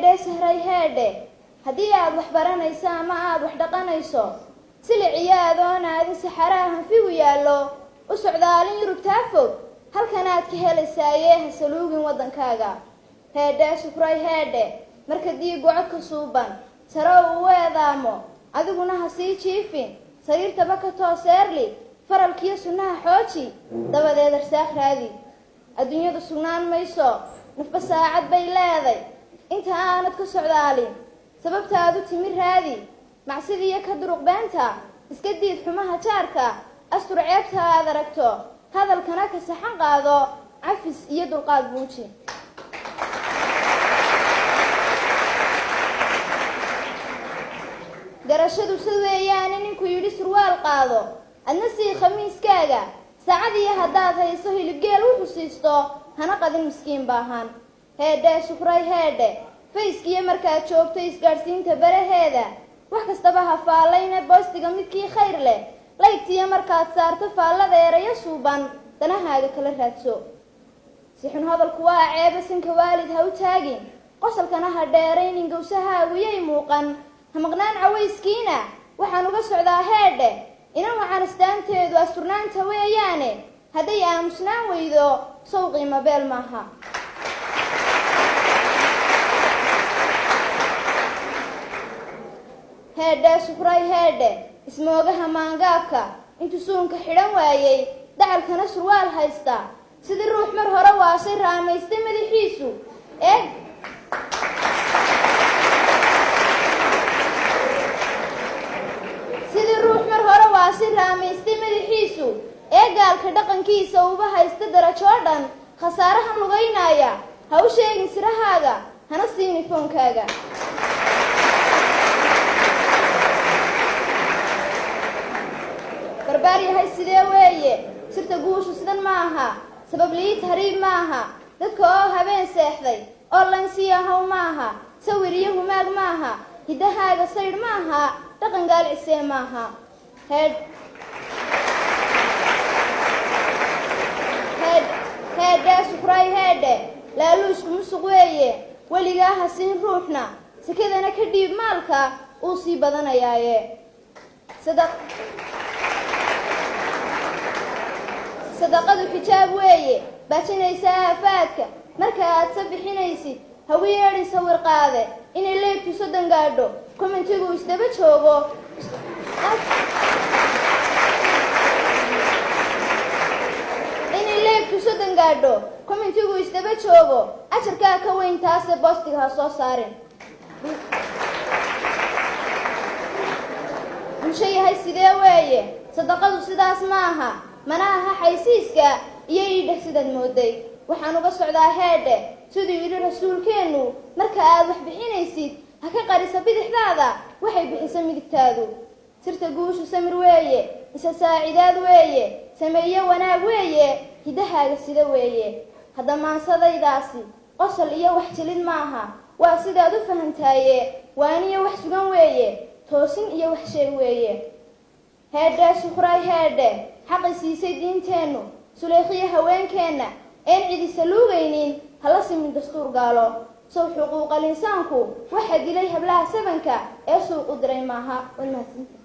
heedhe sahray heedhe haddii aad wax baranayso ama aad wax dhaqanayso siliciyo adoon aadin saxaraha hanfigu yaallo u socdaalin yurubtaa fog halkan aad ka helaysaaye ha saluugin waddankaaga heedhe shukray heedhe marka diigu codka suuban sare uu eedaamo adiguna ha sii jiifin sariirtaba ka tooseerli faralkiyo sunnaha xooji dabadeed arsaaq raadi adduunyadu sugnaan mayso nafba saacad bay leeday inta aanad ka socdaalin sababtaadu timi raadi macsidiiyo ka duruq beenta iska diid xumaha jaarka astur ceebta aad aragto hadalkana ka saxan qaado cafis iyo dulqaad buuji garashadu sid weeyaane ninku yidhi surwaal qaado adna sii khamiiskaaga saacadiyo haddaad hayso hilibgeel u xusiisto hana qadin miskiin baahan heedhe shukray heedhe fayskiyo markaad joogto isgaadhsiinta baraheeda wax kastaba ha faallayne boostiga midkii khayr leh laygtiyo markaad saarto faallada erayo suuban danahaaga kala raadso sixun hadalku waa ceeba sinka waalid ha u taagin qosalkana ha dheeraynin gawsahaagu yay muuqan ha maqnaan cawayskiina waxaan uga socdaa heedhe inan waxaan astaanteedu asturnaanta weeyaane hadday aamusnaan weydo sow qiimo beel maaha heedhe shukray heedhe ismoogaha maangaabka intuu suunka xidhan waayey dacalkana surwaal haysta sidii ruux mar hore waashay raamaystay madaxiisu ee gaalka dhaqankiisa uba haysta darajoo dhan khasaarahan lugaynaya ha u sheegin sirahaaga hana siini foonkaaga barbaar yahay sidee weeye sirta guushu sidan ma aha sabab liid hariib ma aha dadka oo habeen seexday oo lansiyahow ma aha sawir iyo humaag ma aha hiddahaaga saydh ma aha dhaqan gaalcisee ma aha heedhe shukray heedhe laaluushku musuq weeye weligaa ha siin ruuxna sakadana ka dhiib maalka uu sii badanayaaye sadaqadu xijaab weeye baajinaysa aafaadka marka aad sa bixinaysid hagu yeedhin sawir qaade inay leebtu soddon gaadho kommentigu isdaba joogo ajarkaa ka weyn taase boostiga ha soo saarin bulsho yahay sidee weeye sadaqadu sidaas ma aha mana aha xaysiiska iyo iidheh sidaad mooday waxaan uga socdaa heedhe siduu yidhi rasuulkeennu marka aad wax bixinaysid ha ka qarisa bidixdaada waxay bixisa midigtaadu sirta guushu samir weeye isa saacidaad weeye sameeye wanaag weeye hiddahaaga sida weeye hadda maansadaydaasi qosol iyo wax jilid maaha waa sidaad u fahantaaye waaniyo wax sugan weeye toosin iyo wax sheeg weeye heedhe shukray heedhe xaqi siisay diinteennu suleekhiyo haweenkeenna een cidisa luugaynin hala simin dastuur gaalo sow xuquuqal insaanku waxaa dilay hablaha sabanka ee suuq u diray maaha walmahadsanti